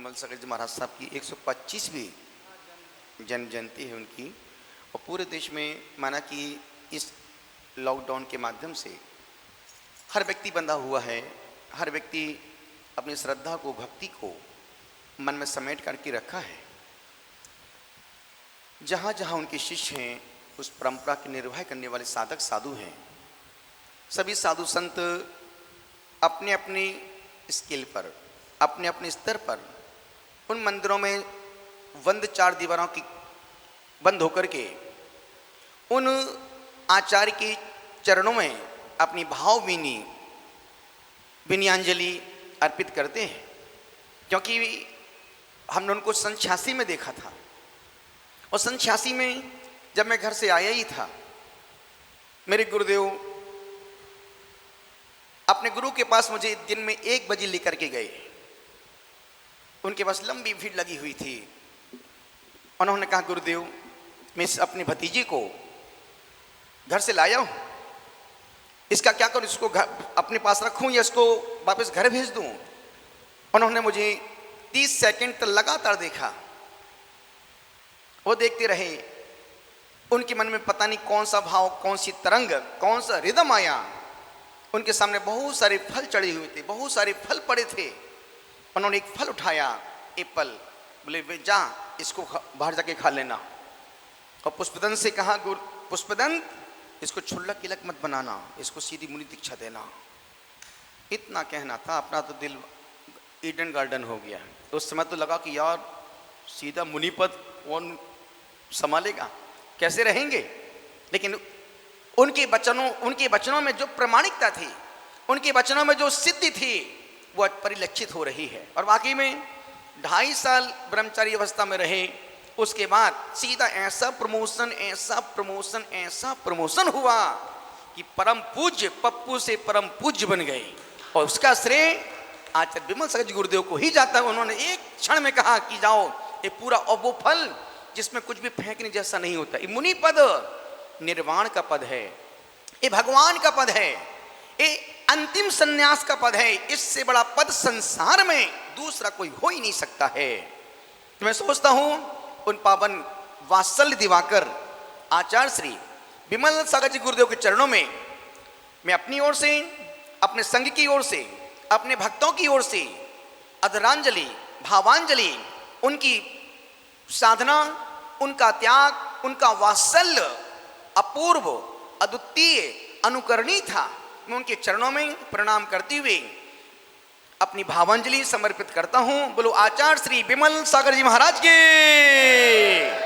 विमल सागर जी महाराज साहब की 125वीं जन्म जयंती है उनकी। और पूरे देश में माना कि इस लॉकडाउन के माध्यम से हर व्यक्ति बंधा हुआ है, हर व्यक्ति अपनी श्रद्धा को, भक्ति को मन में समेट करके रखा है। जहाँ जहाँ उनके शिष्य हैं, उस परंपरा के निर्वाह करने वाले साधक साधु हैं। सभी साधु संत अपने अपने स्केल पर, अपने अपने स्तर पर उन मंदिरों में बंद चार दीवारों की बंद होकर के उन आचार्य के चरणों में अपनी भावभीनी विनयांजलि अर्पित करते हैं। क्योंकि हमने उनको 86 में देखा था, और 86 में जब मैं घर से आया ही था, मेरे गुरुदेव अपने गुरु के पास मुझे दिन में 1 बजे लेकर के गए। उनके पास लंबी भीड़ लगी हुई थी। उन्होंने कहा, गुरुदेव मैं अपने भतीजे को घर से लाया हूं, इसका क्या करूं, इसको घर अपने पास रखूं या इसको वापस घर भेज दूं। उन्होंने मुझे 30 सेकंड तक लगातार देखा। वो देखते रहे। उनके मन में पता नहीं कौन सा भाव, कौन सी तरंग, कौन सा रिदम आया। उनके सामने बहुत सारे फल चढ़े हुए थे, बहुत सारे फल पड़े थे। उन्होंने एक फल उठाया, एप्पल, बोले वे जा इसको बाहर जाके खा लेना। और पुष्पदंत से कहा, पुष्पदंत इसको छुल्लक किलक मत बनाना, इसको सीधी मुनि दीक्षा देना। इतना कहना था, अपना तो दिल ईडन गार्डन हो गया। तो उस समय तो लगा कि यार सीधा मुनि पद कौन संभालेगा, कैसे रहेंगे। लेकिन उनके वचनों में जो प्रामाणिकता थी, उनके वचनों में जो सिद्धि थी, वो परिलक्षित हो रही है। और वाकई में 2.5 साल ब्रह्मचारी अवस्था में रहे, उसके बाद सीधा ऐसा प्रमोशन हुआ कि परम पूज्य पप्पू से परम पूज्य बन गए। और उसका श्रेय आचार्य विमल सागर जी गुरुदेव को ही जाता है। उन्होंने एक क्षण में कहा कि जाओ, ये पूरा और वो फल जिसमें कुछ भी फेंकने जैसा नहीं होता। ये मुनि पद निर्वाण का पद है, ये भगवान का पद है, ये अंतिम संन्यास का पद है। इससे बड़ा पद संसार में दूसरा कोई हो ही नहीं सकता है। तो मैं सोचता हूं उन पावन वात्सल्य दिवाकर आचार्य श्री विमल सागर जी गुरुदेव के चरणों में मैं अपनी ओर से, अपने संघ की ओर से, अपने भक्तों की ओर से आदरांजलि, भावांजलि, उनकी साधना, उनका त्याग, उनका वात्सल्य अपूर्व, अद्वितीय, अनुकरणीय था। मैं उनके चरणों में प्रणाम करते हुए अपनी भावांजलि समर्पित करता हूं। बोलो आचार्य श्री विमल सागर जी महाराज के।